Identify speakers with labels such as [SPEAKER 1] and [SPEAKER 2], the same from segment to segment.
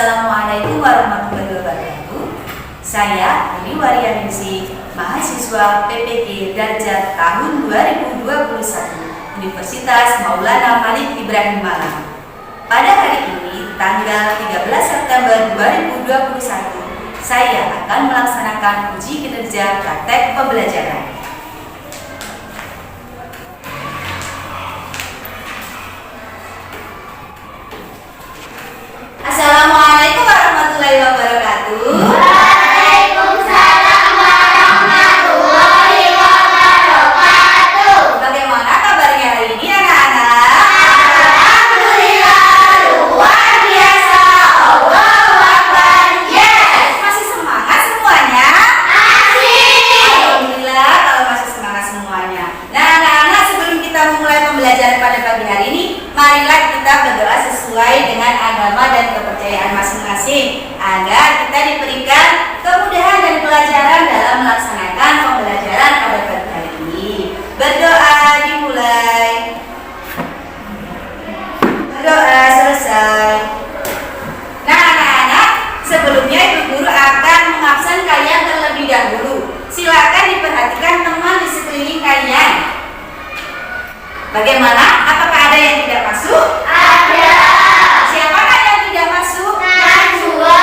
[SPEAKER 1] Assalamualaikum warahmatullahi wabarakatuh. Saya Rini Warianingsi, mahasiswa PPG Darjat tahun 2021 Universitas Maulana Malik Ibrahim Malang. Pada hari ini, tanggal 13 September 2021, saya akan melaksanakan uji kinerja praktek pembelajaran. Assalamualaikum warahmatullahi wabarakatuh.
[SPEAKER 2] Waalaikumsalam warahmatullahi wabarakatuh.
[SPEAKER 1] Bagaimana kabarnya hari ini anak-anak?
[SPEAKER 2] Alhamdulillah, luar biasa. Allahu Akbar. Yes.
[SPEAKER 1] Masih semangat semuanya?
[SPEAKER 2] Asik.
[SPEAKER 1] Alhamdulillah kalau masih semangat semuanya. Nah anak-anak, sebelum kita memulai pembelajaran pada pagi hari ini, marilah kita berdoa sesuai dengan agama dan kepercayaan masing-masing agar kita diberikan kemudahan dan pelajaran dalam melaksanakan pembelajaran pada pagi hari ini. Berdoa dimulai. Berdoa selesai. Nah anak-anak, sebelumnya ibu guru akan mengabsen kalian terlebih dahulu. Silakan diperhatikan teman di sekeliling kalian. Bagaimana? Apakah ada yang tidak masuk?
[SPEAKER 2] Ada.
[SPEAKER 1] Siapakah yang tidak masuk?
[SPEAKER 2] Najwa.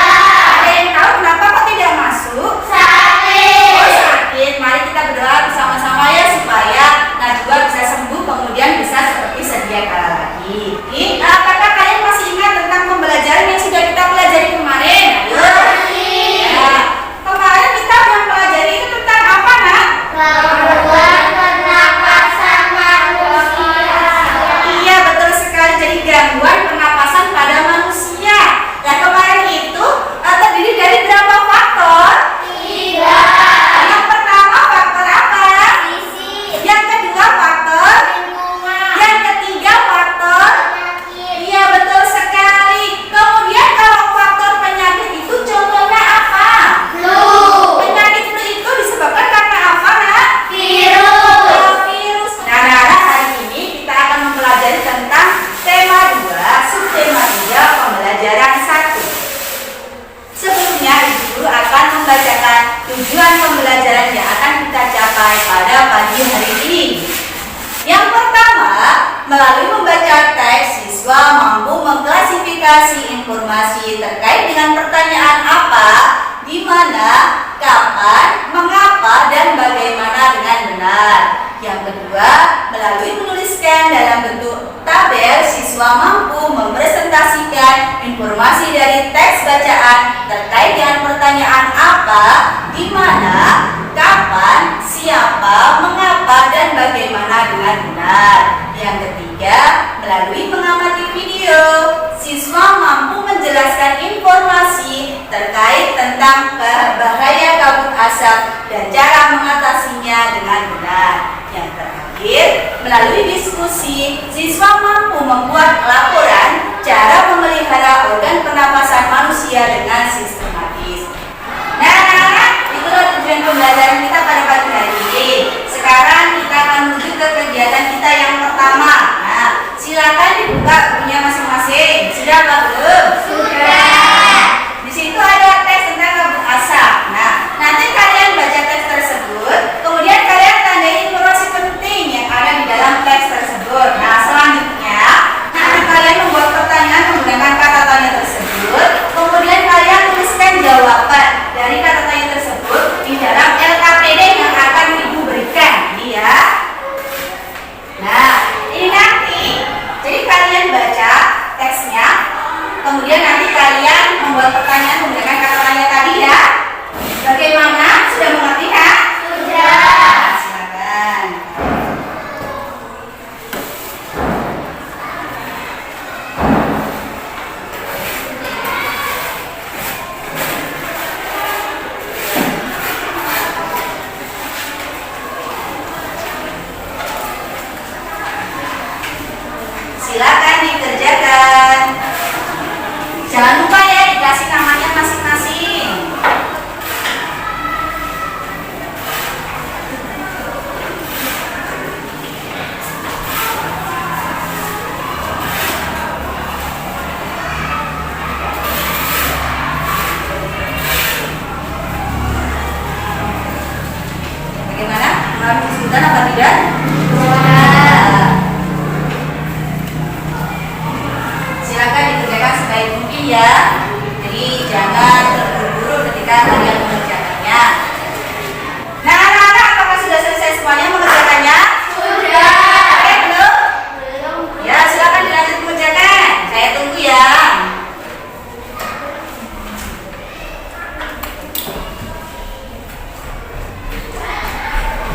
[SPEAKER 1] Ada yang tahu kenapa kok tidak masuk?
[SPEAKER 2] Sakit.
[SPEAKER 1] Oh sakit. Mari kita berdoa bersama-sama ya supaya Najwa bisa sembuh kemudian bisa seperti sedia kala lagi. Apakah kalian masih ingat tentang pembelajaran yang sudah kita pelajari kemarin? Ayo. Ya. Kemarin kita mempelajari itu tentang apa, Nak?
[SPEAKER 2] Gangguan pernapasan manusia.
[SPEAKER 1] Iya betul sekali, jadi gangguan pernapasan pada manusia. Nah kemarin itu terdiri dari berapa faktor?
[SPEAKER 2] 3.
[SPEAKER 1] Yang pertama faktor apa?
[SPEAKER 2] Fisik.
[SPEAKER 1] Yang kedua faktor?
[SPEAKER 2] Lingkungan.
[SPEAKER 1] Yang ketiga faktor?
[SPEAKER 2] Penyakit.
[SPEAKER 1] Iya betul sekali. Kemudian kalau faktor penyakit itu contohnya apa?
[SPEAKER 2] Flu.
[SPEAKER 1] Penyakit flu itu disebabkan karena apa, Nak?
[SPEAKER 2] Virus.
[SPEAKER 1] Virus. Nah, hari ini kita akan mempelajari tentang tema 2, subtema 3, pembelajaran 1. Sebelumnya, ibu guru akan membacakan tujuan pembelajaran yang akan kita capai pada pagi hari ini. Yang pertama, melalui membaca teks, siswa mampu mengklasifikasi informasi terkait dengan pertanyaan apa, di mana, kapan, mengapa, dan bagaimana dengan benar. Yang kedua, melalui menuliskan dalam bentuk tabel, siswa mampu mempresentasikan informasi dari teks bacaan terkait dengan pertanyaan apa, di mana, kapan, siapa, mengapa, dan bagaimana dengan benar. Yang ketiga, melalui mengamati video, siswa mampu menjelaskan informasi terkait tentang bahaya kabut asap dan cara mengatasinya dengan benar. Yang terakhir, melalui diskusi, siswa mampu membuat laporan cara memelihara organ pernapasan manusia dengan sistematis. Nah, itulah tujuan pembelajaran kita pada pagi hari ini. Sekarang kita akan menuju ke kegiatan kita yang pertama. Nah, silakan dibuka bukunya masing-masing. Sudah apa belum?
[SPEAKER 2] Sudah.
[SPEAKER 1] Di situ ada teks tentang kabut asap. Nah, nanti kalian baca teks tersebut, kemudian kalian tandai informasi penting yang ada di dalam teks tersebut. Nah, selanjutnya nanti kalian membuat pertanyaan menggunakan kata tanya tersebut, kemudian kalian tuliskan jawaban dari kata tanya tersebut di dalam LKPD yang akan ibu berikan. Ini ya. Nah, ini nanti, jadi kalian baca teksnya, kemudian nanti kalian membuat pertanyaan menggunakan kata tanya tadi ya. Bagaimana? Sudah mengerti kan?
[SPEAKER 2] Sudah.
[SPEAKER 1] Nah, silakan. Silakan dikerjakan. Jangan lupa ya dikasih namanya masing-masing.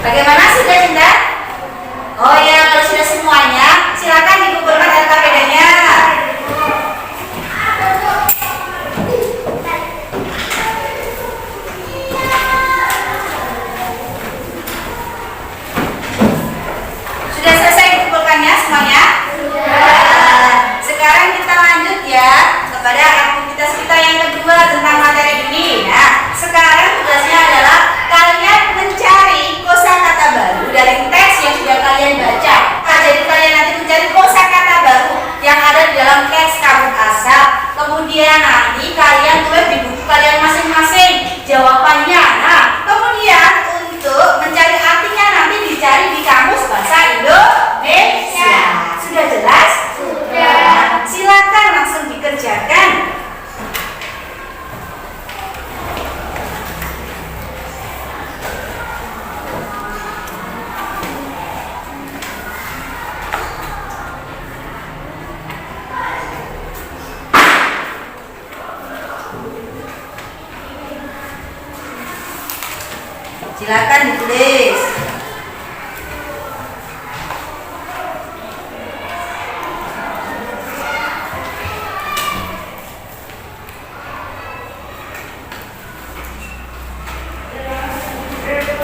[SPEAKER 1] Bagaimana, sudah Cinta? Oh ya, kalau sudah semuanya, silakan dikumpulkan LKPD-nya. Sudah selesai dikumpulkannya semuanya? Sudah. Sekarang kita lanjut ya kepada aktivitas kita yang kedua tentang materi ini. Nah, sekarang tugasnya adalah kalian mencari kosakata baru dari teks yang sudah kalian baca. Nah, jadi kalian nanti mencari kosakata baru yang ada di dalam teks kabut asap. Kemudian nanti kalian tulis di buku kalian masing-masing jawabannya. Nah, kemudian untuk mencari artinya nanti dicari di kamus bahasa Indonesia. Sudah jelas? Sudah. Silakan langsung dikerjakan. Silakan ditulis.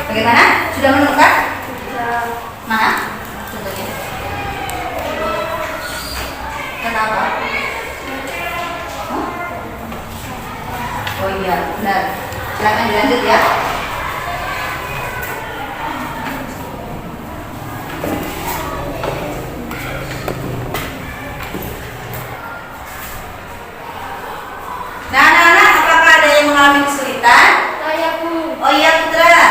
[SPEAKER 1] Bagaimana? Sudah menemukan? Sudah. Mana? Contohnya. Kenapa? Oh iya, benar. Silakan dilanjut ya. Nah, anak-anak, apakah ada yang mengalami kesulitan?
[SPEAKER 2] Saya Bu.
[SPEAKER 1] Oh iya, Putra.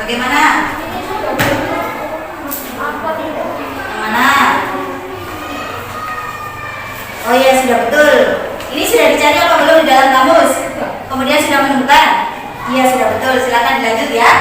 [SPEAKER 1] Bagaimana? Yang mana? Oh iya, sudah betul. Ini sudah dicari apa belum di dalam kamus? Kemudian sudah menemukan? Iya, sudah betul. Silakan dilanjut ya.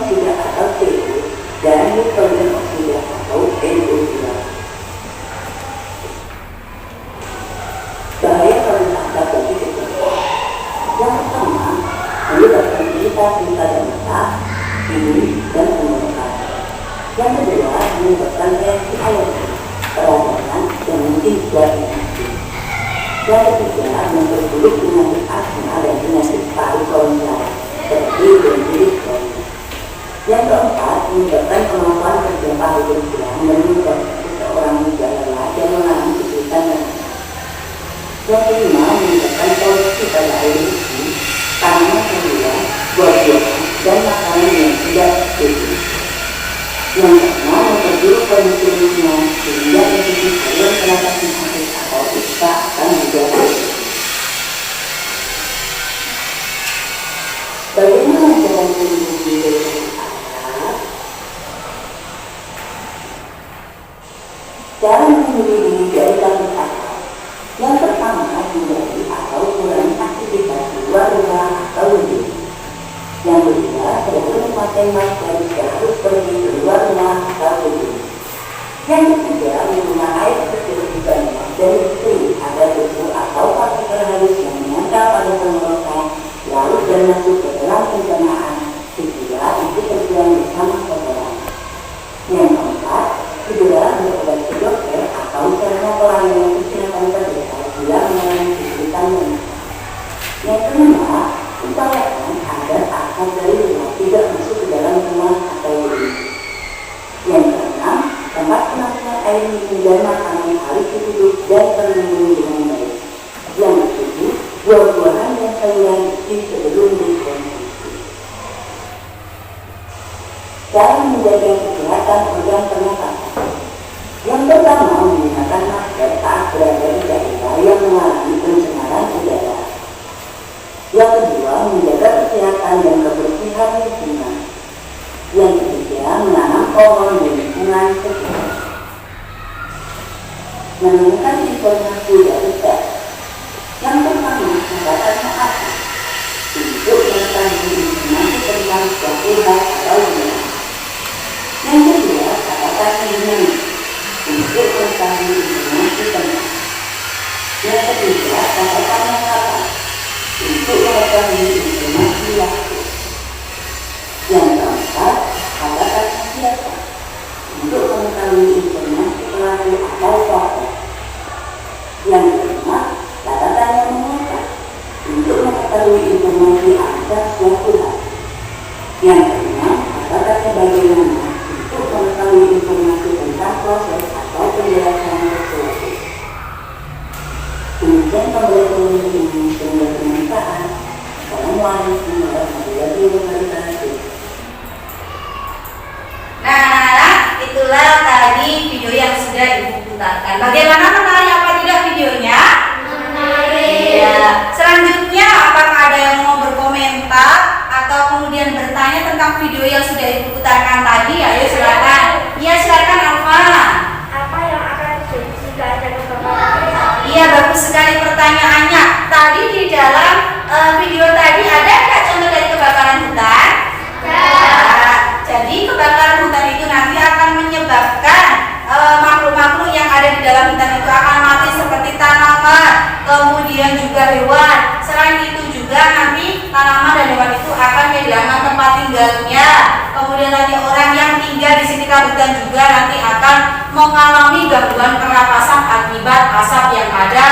[SPEAKER 3] oksida atau CO dan nitrogen oksida atau NO2. Bahaya karena asap bagi kesehatan. Yang pertama, menyebabkan iritasi pada mata, kulit, dan tenggorokan. Yang kedua, menyebabkan reaksi alergi, peradangan, dan mungkin juga infeksi. Yang ketiga, memperburuk penyakit asma dan penyakit paru-paru seperti bronkitis kronis. Yang keempat, menyebabkan kemampuan kerja paru berkurang dan menyebabkan seseorang mudah lelah dan mengalami kesulitan bernafas. Yang kelima, menyebabkan polusi pada air bersih, tanaman sayuran, buah-buahan, dan makanan yang tidak sehat. Yang keenam, memperburuk kondisi lingkungan sehingga infeksi saluran pernapasan akut atau ISPA akan mudah terjadi. Bagaimana cara melindungi dari asap? Cara melindungi diri dari kabut asap. Yang pertama, hindari atau kurangi aktivitas di luar rumah atau gedung. Yang kedua, selalu memakai masker jika harus pergi keluar rumah atau gedung. Yang ketiga, menggunakan air bersih banyak dan sering agar debu atau partikel halus yang menempel pada tenggorokan larut dan masuk ke dalam pencernaan sehingga itu terbuang bersama kotoran. Yang keempat, segera berobat ke dokter atau sarana pelayanan kesehatan terdekat bila mengalami kesulitan bernafas. Yang kelima, upayakan agar asap dari luar tidak masuk ke dalam rumah atau gedung. Yang keenam, tempat penampungan air minum dan makanan harus ditutup dan terlindungi dengan baik. Yang ketujuh, buah-buahan dan sayuran bersih sebelum dikonsumsi. Cara menjaga kesehatan organ pernapasan. Yang pertama, menggunakan masker saat berada di daerah yang mengalami pencemaran udara. Yang kedua, menjaga kesehatan dan kebersihan lingkungan. Yang ketiga, menanam pohon di lingkungan sekitar. Menemukan informasi dari teks. Yang pertama, tanggapannya apa? Untuk mengetahui informasi tentang suatu hal atau benda. Yang kedua, tanggapannya gimana? Untuk mengetahui informasi tentang. Yang ketiga, tanggapannya apa? Untuk mengetahui informasi waktu. Yang keempat, tanggapannya siapa? Untuk mengetahui informasi pelaku atau tokoh. Yang kelima, tanda-tanda mengapa untuk mengetahui informasi atas suatu hal. Yang keenam, tanda-tanda bagaimana untuk mengetahui informasi tentang proses atau penjelasan sesuatu. Demikian pembelajaran ini semoga bermanfaat. Assalamualaikum warahmatullahi wabarakatuh.
[SPEAKER 1] Nah, itulah tadi video yang sudah Ibu putarkan. Bagaimana menarik apa tidak videonya? Iya. Selanjutnya, apakah ada yang mau berkomentar atau kemudian bertanya tentang video yang sudah Ibu putarkan tadi? Ayo silakan. Iya, silakan Alfa.
[SPEAKER 2] Apa yang akan terjadi jika ada kebakaran?
[SPEAKER 1] Iya, bagus sekali pertanyaannya. Tadi di dalam video tadi ada nggak contoh dari kebakaran hutan? Nah, jadi kebakaran hutan itu nanti akan menyebabkan makhluk-makhluk yang ada di dalam hutan itu akan mati seperti tanaman, kemudian juga hewan. Selain itu juga nanti tanaman dan hewan itu akan kehilangan tempat tinggalnya. Kemudian nanti orang yang tinggal di sekitar hutan juga nanti akan mengalami gangguan pernapasan akibat asap yang ada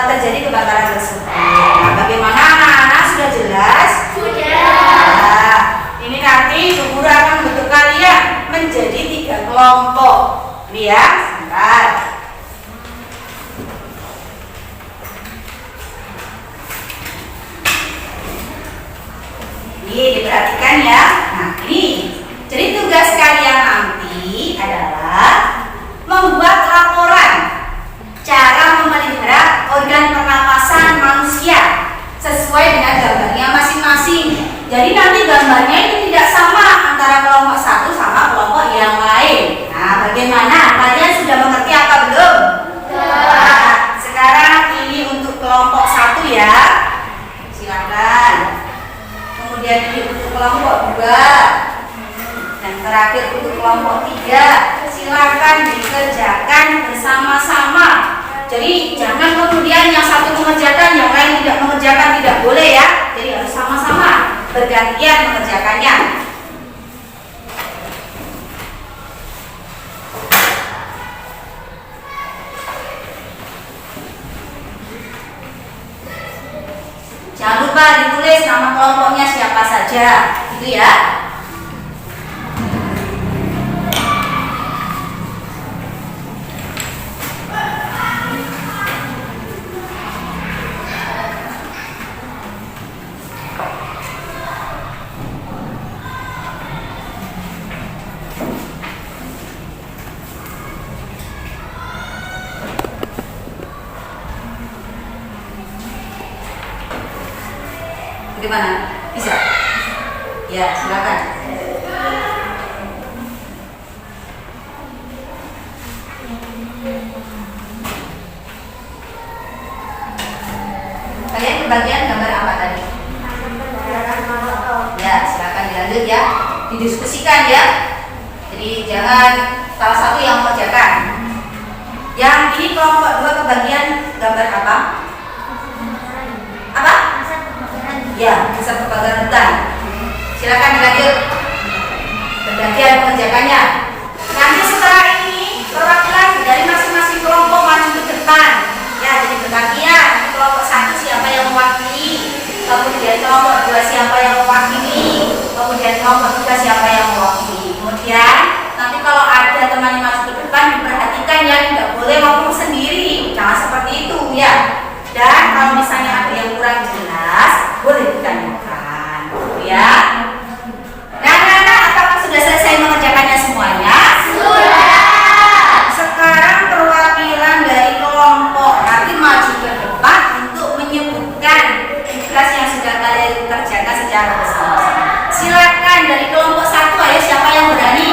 [SPEAKER 1] terjadi kebakaran tersebut. Nah, bagaimana anak-anak, sudah jelas? Nah, ini nanti Bu Guru akan membentuk kalian menjadi 3 kelompok. Lihat, sebentar. Ini diperhatikan ya. Nah, ini. Jadi tugas kalian nanti adalah membuat laporan cara memelihara organ pernapasan manusia sesuai dengan gambarnya masing-masing. Jadi nanti gambarnya itu tidak sama antara kelompok satu sama kelompok yang lain. Nah, bagaimana? Kalian sudah mengerti apa belum? Nah, sekarang ini untuk kelompok satu ya. Silakan. Kemudian ini untuk kelompok 2. Yang terakhir untuk kelompok 3, silakan dikerjakan bersama-sama. Jadi jangan kemudian yang satu mengerjakan, yang lain tidak mengerjakan, tidak boleh ya. Jadi harus sama-sama bergantian mengerjakannya. Jangan lupa ditulis nama kelompoknya siapa saja, gitu ya. Bagaimana? Bisa? Ya, silakan. Kalian kebagian gambar apa tadi? Ya, silakan dilanjut ya. Didiskusikan ya. Jadi jangan salah satu yang mengerjakan. Yang ini kelompok 2 kebagian gambar apa? Apa? Ya, bisa kebakaran hutan. Silakan dilanjut. Bergantian mengerjakannya. Nanti setelah ini perwakilan dari masing-masing kelompok maju ke depan. Ya, jadi bergantian. Kelompok 1 siapa yang mewakili, kemudian kelompok 2 siapa yang mewakili, kemudian kelompok 3 siapa yang mewakili. Kemudian nanti kalau ada teman yang maju ke depan diperhatikan ya, tidak boleh ngomong sendiri. Jangan seperti itu ya. Dan kalau misalnya ada yang kurang jelas, boleh ditanyakan, ya. Nah, apakah sudah selesai mengerjakannya semuanya? Sudah. Sekarang perwakilan dari kelompok nanti maju ke depan untuk menyebutkan tugas yang sudah kalian kerjakan secara bersama-sama. Silakan dari kelompok 1, ayo siapa yang berani?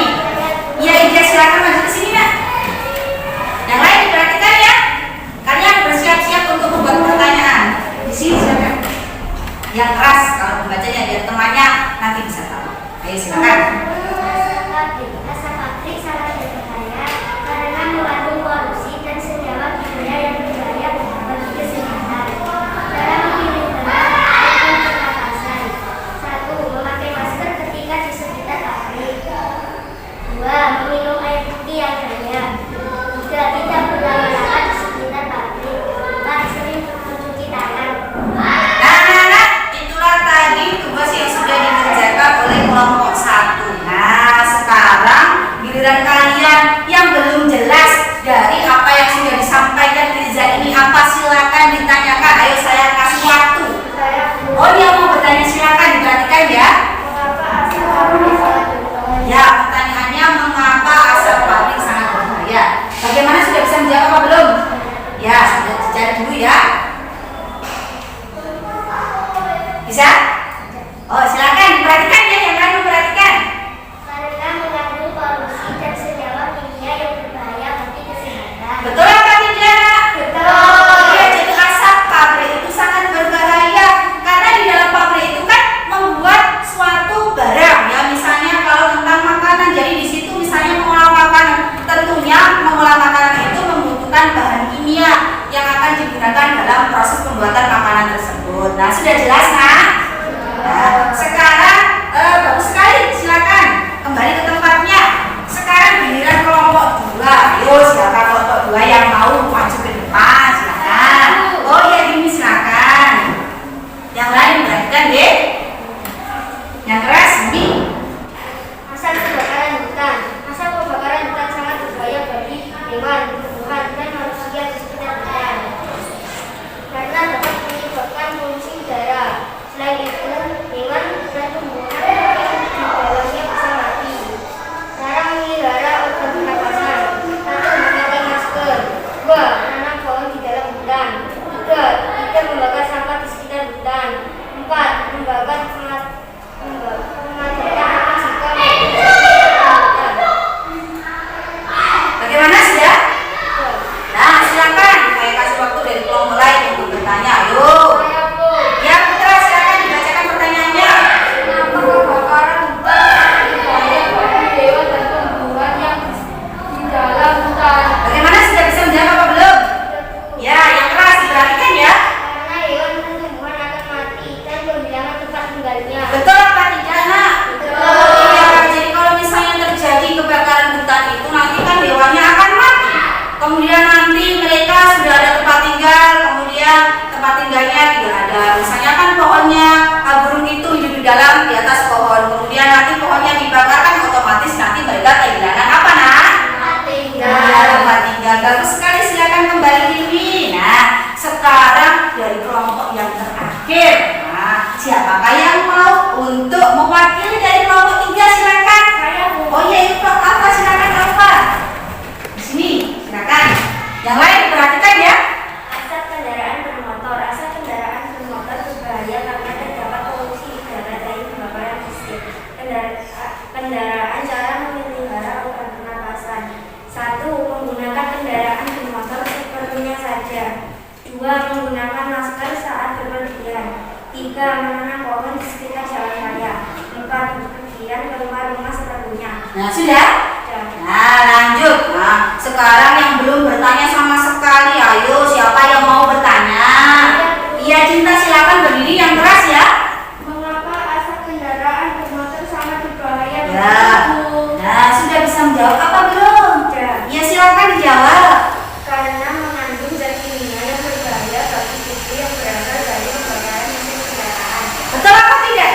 [SPEAKER 1] Ya, Ida silakan maju ke sini nak. Yang lain diperhatikan ya. Kalian bersiap-siap untuk membuat pertanyaan. Di sini silakan. Yang keras kalau membacanya biar temannya nanti bisa tahu. Ayo silakan.
[SPEAKER 2] Rasa pabrik sangat berbahaya karena mengandung polusi dan senyawa kimia yang berbahaya bagi kesehatan. Dalam memilih barang dan pernapasan. 1. Memakai masker ketika di sekitar pabrik. 2. Meminum air putih yang banyak. 3. Tidak berlama-lama di sekitar pabrik. 4. Sering mencuci tangan.
[SPEAKER 1] Itulah tadi tugas yang sudah dikerjakan oleh kelompok 1. Nah, sekarang bagus sekali, silakan kembali diri. Nah, sekarang dari kelompok yang terakhir. Nah, siapakah yang mau untuk mewakili dari kelompok 3? Silakan.
[SPEAKER 2] Saya Bu.
[SPEAKER 1] Oh iya, itu apa? Silakan apa? Di sini, silakan. Yang lain perhatikan ya.
[SPEAKER 2] Asap kendaraan bermotor. Asap kendaraan bermotor berbahaya karena terdapat polusi udara dari pembakaran listrik. Kendaraan cara memelihara organ pernapasan. 1. Menggunakan kendaraan bermotor seperlunya saja. 2. Menggunakan masker saat bepergian. 3. Menanam pohon di sekitar jalan raya. 4. Bepergian keluar rumah seperlunya.
[SPEAKER 1] Nah, sudah? Nah, lanjut. Nah, sekarang yang belum bertanya sama sekali, ayo siapa yang mau bertanya? Iya, Cinta, silakan berdiri yang keras ya.
[SPEAKER 2] Mengapa asap kendaraan bermotor sangat berbahaya?
[SPEAKER 1] Ya. Nah, sudah bisa menjawab apa belum? Ya, silakan dijawab.
[SPEAKER 2] Karena mengandung zat kimia yang berbahaya bagi tubuh yang berasal dari pembakaran mesin kendaraan.
[SPEAKER 1] Betul apa tidak?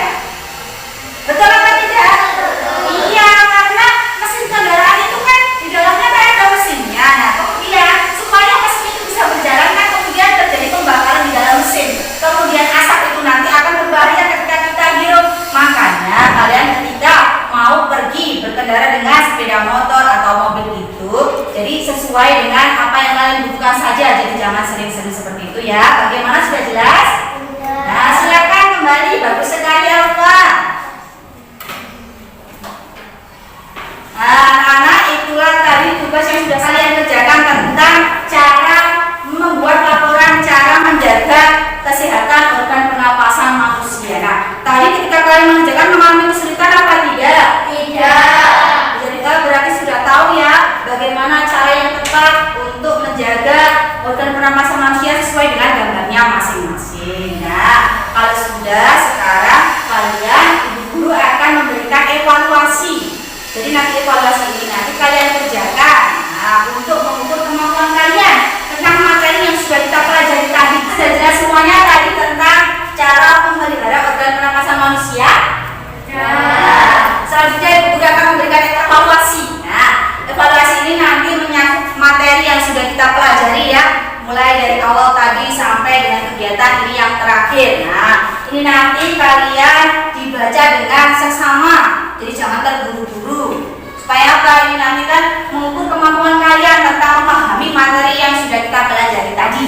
[SPEAKER 1] Betul apa tidak? Iya, karena mesin kendaraan itu kan di dalamnya kan ada mesinnya. Nah, kemudian supaya mesin itu bisa berjalan kan kemudian terjadi pembakaran di dalam mesin. Kemudian asap itu nanti akan berbahaya ketika kita hirup. Makanya kalian ketika mau pergi berkendara dengan sepeda motor atau mobil itu, jadi sesuai dengan apa yang kalian butuhkan saja. Jadi jangan sering-sering seperti itu ya. Bagaimana, sudah jelas? Nah, silakan kembali. Bagus sekali Alfa. Nah, anak-anak, itulah tadi tugas yang sudah kalian kerjakan tentang cara membuat laporan cara menjaga kesehatan organ pernapasan manusia. Nah, tadi ketika kalian mengerjakan mengalami kesulitan apa tidak? Jadi berarti sudah tahu ya bagaimana cara yang tepat untuk menjaga organ pernapasan manusia sesuai dengan gambarnya masing-masing. Nah, kalau sudah, sekarang kalian ibu guru akan memberikan evaluasi. Jadi nanti evaluasi ini nanti kalian kerjakan. Nah, untuk mengukur kemampuan kalian tentang materi yang sudah kita pelajari tadi. Sudah jelas semuanya tadi tentang cara memelihara organ pernapasan manusia. Nah, selanjutnya ibu guru akan memberikan evaluasi. Nah, evaluasi ini nanti menyangkut materi yang sudah kita pelajari ya, mulai dari awal tadi sampai dengan kegiatan ini yang terakhir. Nah, ini nanti kalian dibaca dengan seksama, jadi jangan terburu-buru. Supaya apa? Ini nanti kan mengukur kemampuan kalian tentang memahami materi yang sudah kita pelajari tadi.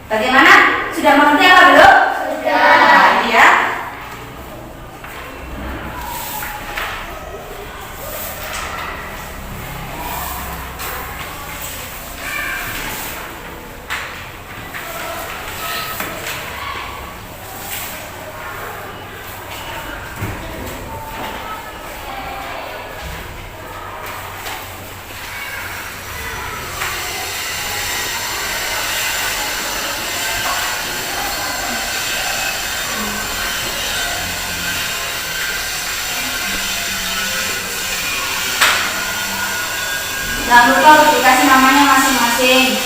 [SPEAKER 1] Bagaimana? Sudah mengerti apa belum? Sudah. Nah, ini ya. Jangan lupa untuk dikasih namanya masing-masing.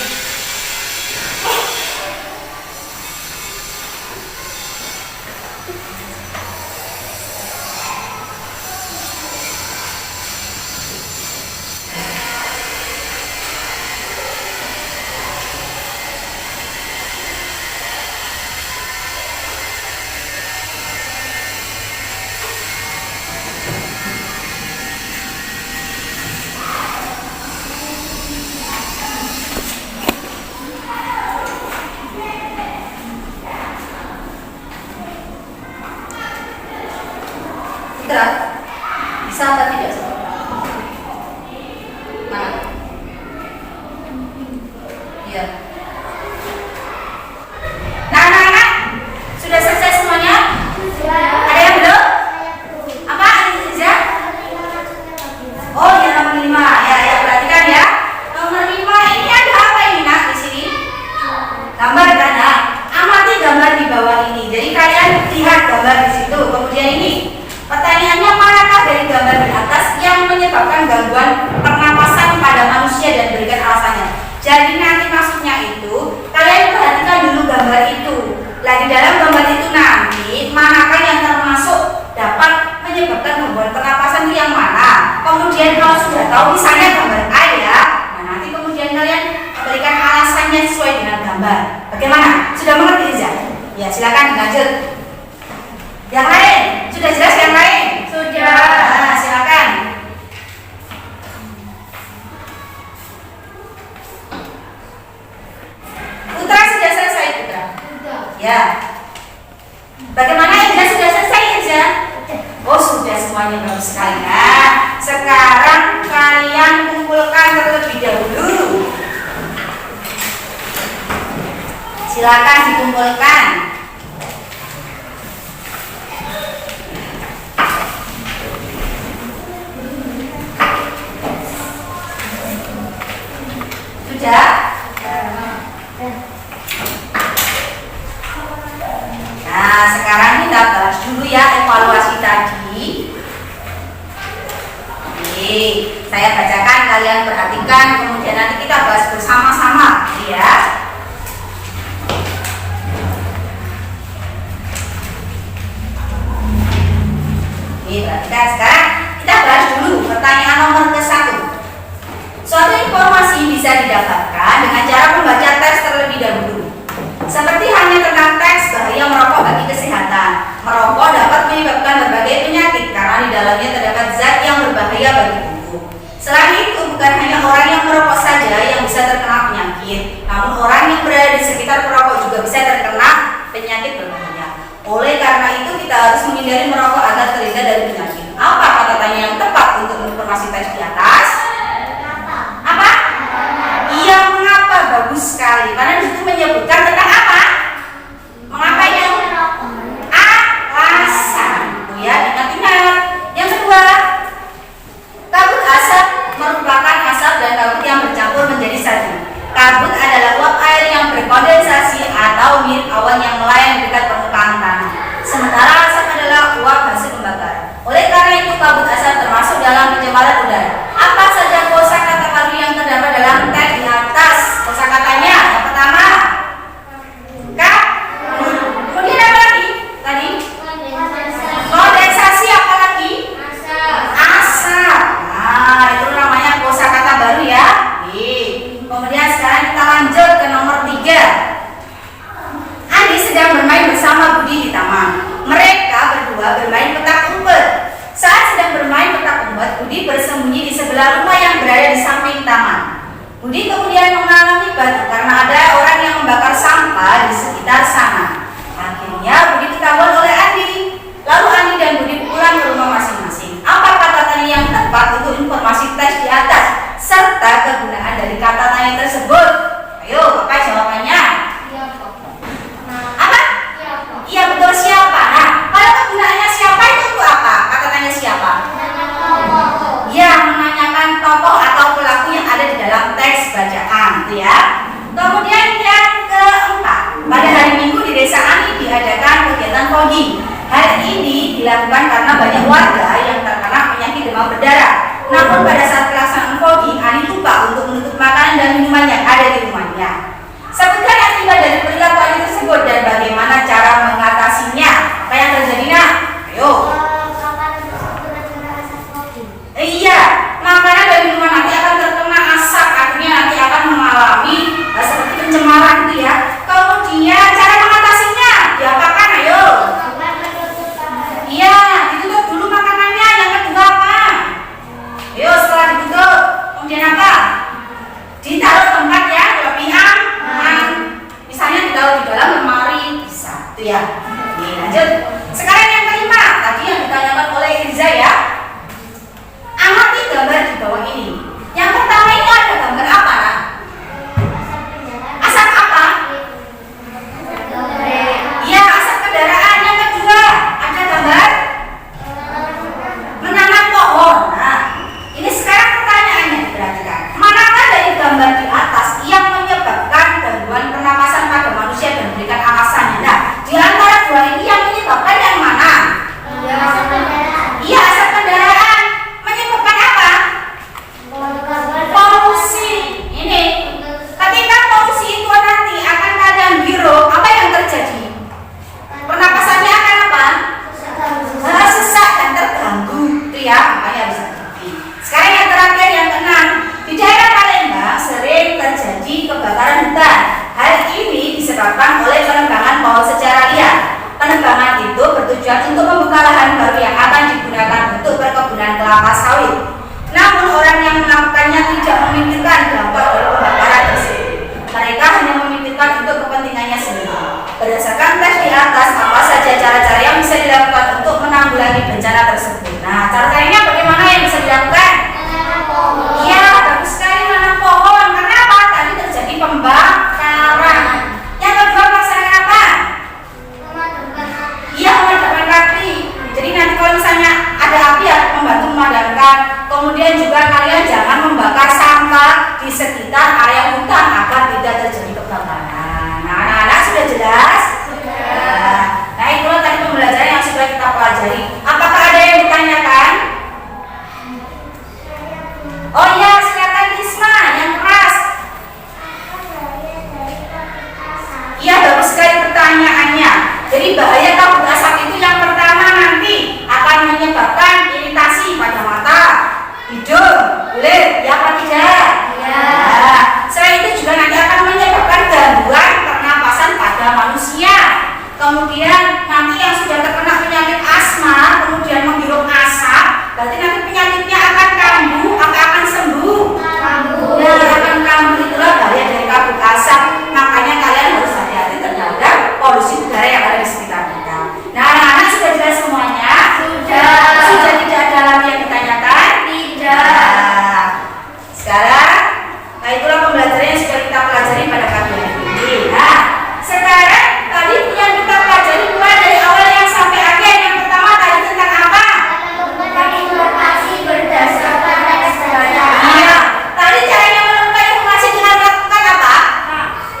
[SPEAKER 1] Bisa apa tidak? Mana? Iya. Nah, anak-anak, sudah selesai semuanya? Ada yang belum? Apa? Ada? Oh, ya nomor 5. Ya, perhatikan ya. Nomor 5 ini ada apa ini nak di sini? Gambar kan? Nah, amati gambar di bawah ini. Jadi kalian lihat gambar di situ. Kemudian ini pertanyaannya, manakah dari gambar di atas yang menyebabkan gangguan pernapasan pada manusia dan berikan alasannya. Jadi nanti maksudnya itu kalian perhatikan dulu gambar itu. Nah, di dalam gambar itu nanti manakah yang termasuk dapat menyebabkan gangguan pernapasan yang mana. Kemudian kalau sudah tahu misalnya gambar A ya, nah nanti kemudian kalian Ya, silakan dilanjut. Yang lain, sudah jelas yang lain?
[SPEAKER 4] Sudah.
[SPEAKER 1] Nah, silakan. Putra sudah selesai, Putra?
[SPEAKER 4] Sudah.
[SPEAKER 1] Ya. Bagaimana Indra, sudah selesai Indra? Oh, sudah, semuanya bagus sekali. Nah, sekarang kalian kumpulkan terlebih dahulu. Silakan dikumpulkan. Sudah? Nah, sekarang kita bahas dulu ya evaluasi tadi. Oke, saya bacakan, kalian perhatikan, kemudian nanti kita bahas bersama-sama, ya. Oke, perhatikan sekarang kita bahas dulu pertanyaan nomor ke-1. Suatu informasi bisa didapatkan dengan cara membaca teks terlebih dahulu. Seperti hanya tentang teks bahaya merokok bagi kesehatan. Merokok dapat menyebabkan berbagai penyakit karena di dalamnya terdapat zat yang berbahaya bagi tubuh. Selain itu, bukan hanya orang yang merokok saja yang bisa terkena penyakit, namun orang yang berada di sekitar perokok juga bisa terkena penyakit berbahaya. Oleh karena itu, kita harus menghindari merokok agar terhindar dari penyakit. Apa kata tanya yang tepat untuk informasi teks di atas? Apa? Iya, mengapa? Bagus sekali. Karena di situ menyebutkan tentang apa? Mengapa yang alasan? Oh ya, ingat-ingat. Yang kedua, kabut asap merupakan asap dan kabut yang bercampur menjadi satu. Kabut adalah uap air yang berkondensasi atau mirip awan yang melayang di dekat permukaan tanah. Sementara asap adalah uap hasil pembakaran. Oleh karena itu, kabut asap termasuk dalam pencemaran udara. Apa saja kosakata baru yang terdapat dalam teks di atas? Kosakatanya yang pertama, kabut. Kemudian apa lagi? Tadi kondensasi, apa lagi? Asap. Nah, itu namanya kosakata baru ya. Kemudian sekarang kita lanjut ke nomor 3. Andi sedang bermain bersama Budi di taman. Mereka berdua bermain petak umpet. Saat sedang bermain petak umpet, Budi bersembunyi di sebelah rumah yang berada di samping taman. Budi kemudian mengalami batu karena ada orang yang membakar sampah di sekitar sana. Akhirnya Budi ketahuan oleh Andi. Lalu Andi dan Budi pulang ke rumah masing-masing. Apa kata tanya yang tepat untuk informasi teks di atas serta kegunaan dari kata tanya tersebut? Ayo, apa jawabannya? Apa? Iya, betul, siapa. Nah, kalau kegunaannya siapa itu untuk apa? Kata tanya siapa? Ya, menanyakan tokoh atau pelaku yang ada di dalam teks bacaan, gitu ya. Kemudian yang keempat, pada hari Minggu di desa Ani diadakan kegiatan fogging. Hal ini dilakukan karena banyak warga yang terkena penyakit demam berdarah. Namun pada saat pelaksanaan fogging, Ani lupa untuk menutup makanan dan minuman yang ada di rumahnya. Sebutkan akibat dari perilaku Ani tersebut dan bagaimana cara mengatasinya. Apa yang terjadi, nak? Ayo. Iya, makanan dan minuman nanti akan terkena asap, akhirnya nanti akan mengalami seperti pencemaran itu ya. Kemudian cara mengatasinya diapakan? Ayo. Iya, ditutup dulu makanannya. Yang kedua apa? Ayo, setelah ditutup, kemudian apa? Ditaruh tempat yang lebih aman. Misalnya ditaruh di dalam lemari, bisa. Itu ya. Oke, lanjut. Sekarang yang kelima, tadi yang ditanyakan oleh Irza ya. Amati gambar di bawah ini. Yang pertama ini ada gambar apa, nak? Asap apa? Iya, asap kendaraan. Yang kedua, ada gambar menanam pohon. Nah, ini sekarang pertanyaannya, perhatikan. Manakah dari gambar di atas yang menyebabkan gangguan pernapasan pada manusia dan memberikan alasannya? Nah, di antara dua ini yang menyebabkan yang mana? Iya, asap kendaraan. Menyebabkan apa? Polusi. Ini. Ketika polusi itu nanti akan keadaan hirup, apa yang terjadi? Pernapasannya akan apa? Sesak dan terganggu. Itu ya, makanya harus hati-hati. Sekarang yang terakhir, yang keenam. Di daerah Palembang sering terjadi kebakaran hutan. Hal ini disebabkan oleh penebangan pohon secara liar. Penebangan itu bertujuan untuk membuka lahan baru yang akan digunakan untuk perkebunan kelapa sawit. Namun orang yang melakukannya tidak memikirkan dampak dari pembakaran tersebut. Mereka hanya memikirkan untuk kepentingannya sendiri. Berdasarkan tes di atas, apa saja cara-cara yang bisa dilakukan untuk menanggulangi bencana tersebut? Nah, cara-caranya bagaimana yang bisa dilakukan? Iya, bagus sekali menanam pohon. Karena apa? Tadi terjadi pembakaran. Yang kedua, melaksanakan apa? Iya, memadamkan api. Jadi nanti kalau misalnya ada api ya membantu memadamkan. Kemudian juga kalian jangan membakar sampah di sekitar area hutan agar tidak terjadi kebakaran. Nah, anak-anak sudah jelas? Sudah. Nah, itulah tadi pembelajaran yang sudah kita pelajari. Apakah ada yang ditanyakan? Oh iya, silakan Risma yang keras. Iya, bagus sekali pertanyaannya. Jadi bahaya kabut asap itu yang pertama nanti akan menyebabkan iritasi pada mata, hidung, kulit, ya apa tidak? Ya. Nah, selain itu juga nanti akan menyebabkan gangguan pernapasan pada manusia. Kemudian nanti yang sudah terkena penyakit asma, kemudian menghirup asap, berarti nanti penyakitnya akan kambuh atau akan sembuh? Kambuh. Nah, akan kambuh, itulah bahaya dari kabut asap. Makanya kalian harus hati-hati terhadap polusi udara yang ada di sekitar kita. Nah, anak-anak sudah jelas semuanya? Sudah. Sudah tidak ada lagi yang ditanyakan? Tidak. Nah, sekarang, nah itulah pembelajaran yang sudah kita pelajari pada pagi hari ini. Nah, sekarang tadi yang kita pelajari mulai dari awal yang sampai akhir. Yang pertama tadi tentang apa?
[SPEAKER 2] Tentang informasi berdasarkan teks baca.
[SPEAKER 1] Iya. Tadi caranya menemukan informasi dengan melakukan apa?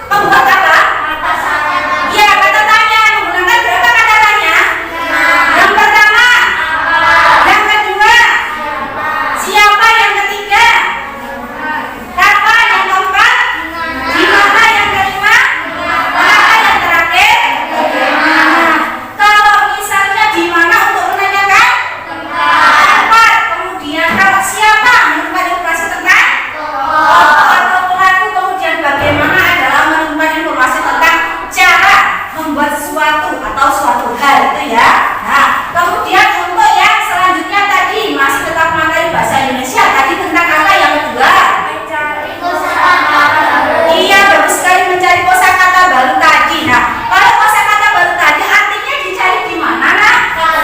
[SPEAKER 1] Membuat apa?
[SPEAKER 2] Kata saya.
[SPEAKER 1] Iya, kata tanya. Menggunakan berapa kata tanya? Yang pertama. Yang kedua. Siapa? Yang ketiga. Kapan? Yang keempat. Di mana? Yang kelima. Mengapa? Yang terakhir. Bagaimana? Kalau misalnya di mana untuk menanyakan tempat. Kemudian kalau siapa menemukan informasi tentang tokoh atau pelaku. Kemudian bagaimana adalah menemukan informasi tentang cara membuat sesuatu atau suatu hal itu ya. Nah, kemudian untuk yang selanjutnya tadi masih tetap materi bahasa Indonesia. Tadi tentang apa yang kedua?
[SPEAKER 2] Mencari kosakata baru.
[SPEAKER 1] Iya, bagus sekali mencari kosakata baru tadi. Nah, kalau kosakata baru tadi artinya dicari di mana, Nak?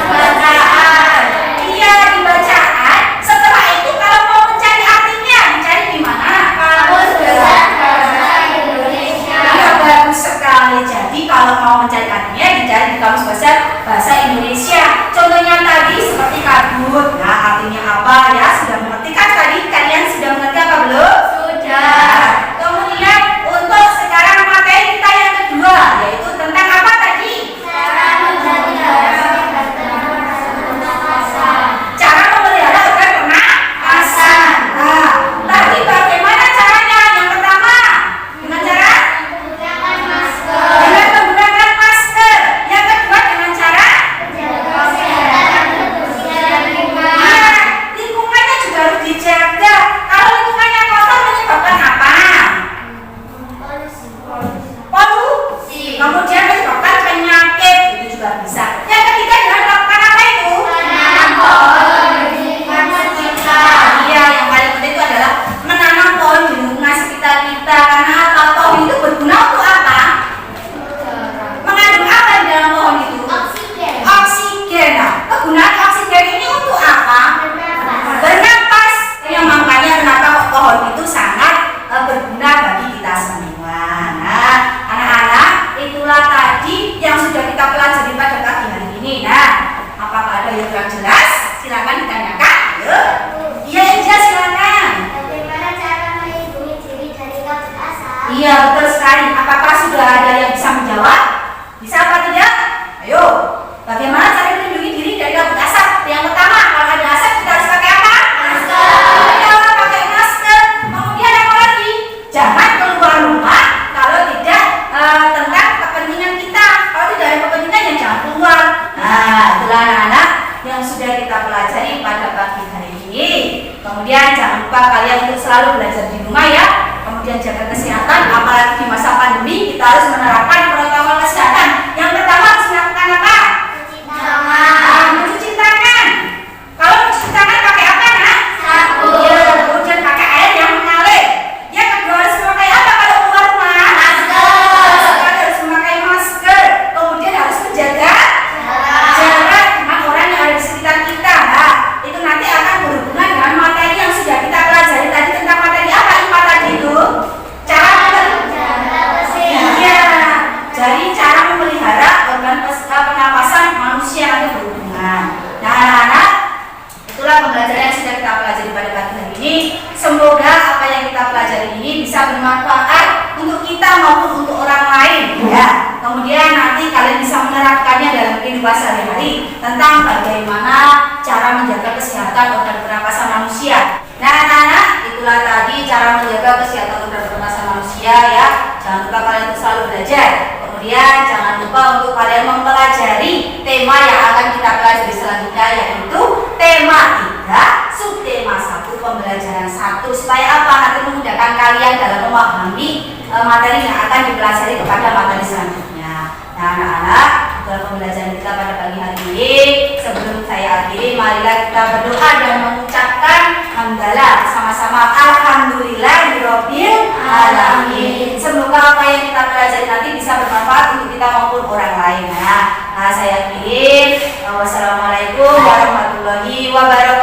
[SPEAKER 2] Bacaan.
[SPEAKER 1] Iya, di bacaan. Setelah itu kalau mau mencari artinya dicari di mana?
[SPEAKER 2] Kamus Besar Bahasa Indonesia.
[SPEAKER 1] Iya, bagus sekali. Jadi kalau mau mencari artinya dicari di kamus besar bahasa Indonesia. Contohnya tadi seperti kabut. Nah, artinya apa ya? Sudah mengerti kan tadi? Kalian sudah mengerti apa belum?
[SPEAKER 2] Sudah.
[SPEAKER 1] Nah, kemudian untuk sekarang materi kita yang kedua yaitu tentang apa tadi?
[SPEAKER 2] Cara memelihara organ pernapasan.
[SPEAKER 1] Cara memelihara organ pernapasan. Nah, tadi bagaimana caranya? Yang pertama dengan cara
[SPEAKER 2] Menggunakan masker.
[SPEAKER 1] dengan menggunakan masker. Yang kedua dengan cara
[SPEAKER 2] Menjaga kesehatan, kebersihan dan lingkungan.
[SPEAKER 1] iya, lingkungannya juga harus dijaga. Kalau lingkungannya kotor menyebabkan apa?
[SPEAKER 2] Polusi.
[SPEAKER 1] Polusi. Kemudian menyebabkan penyakit itu juga bisa. Yang ketiga dengan melakukan apa itu?
[SPEAKER 2] Menanam pohon di lingkungan sekitar.
[SPEAKER 1] Iya, yang paling penting itu adalah menanam pohon di lingkungan sekitar kita. Karena apa? Pohon itu berguna untuk apa? Mengandung apa di dalam pohon itu?
[SPEAKER 2] Oksigen.
[SPEAKER 1] Oksigen. Nah, kegunaan oksigen ini untuk apa?
[SPEAKER 2] Bernapas.
[SPEAKER 1] Bernapas. Yang makanya kenapa pohon itu sangat berguna bagi kita semua. Nah, anak-anak, itulah tadi yang sudah kita pelajari pada pagi hari ini. Nah, apakah ada yang kurang jelas? Silakan ditanyakan. Ayo. Iya, Ija, silakan.
[SPEAKER 2] Bagaimana cara melindungi diri dari kabut asap?
[SPEAKER 1] Iya, betul sekali. Apakah sudah ada yang bisa menjawab? Bisa apa tidak? Ayo. Bagaimana cara melindungi diri dari kabut asap? Yang pertama, kalau ada asap kita harus pakai apa?
[SPEAKER 2] Masker.
[SPEAKER 1] Iya, pakai masker. Kemudian apa lagi? Jangan keluar rumah kalau tidak tentang kepentingan kita. Kalau tidak ada kepentingan ya jangan keluar. Nah, itulah anak-anak yang sudah kita pelajari pada pagi hari ini. Kemudian jangan lupa kalian untuk selalu belajar di rumah ya. Kemudian jaga kesehatan, apalagi di masa pandemi kita harus menerapkan protokol kesehatan yang kalian jangan lupa untuk kalian mempelajari tema yang akan kita pelajari selanjutnya, yaitu tema 3, subtema 1, pembelajaran 1, supaya apa? Nanti memudahkan kalian dalam memahami materi yang akan dipelajari kepada materi selanjutnya. Nah, anak-anak, dalam pembelajaran kita pada pagi hari ini, sebelum saya akhiri, marilah kita berdoa dan mengucapkan hamdalah sama-sama, alhamdulillahirabbil alamin. Semoga apa yang kita pelajari nanti bisa bermanfaat untuk kita maupun orang lain. Nah, saya akhiri. Wassalamualaikum warahmatullahi wabarakatuh.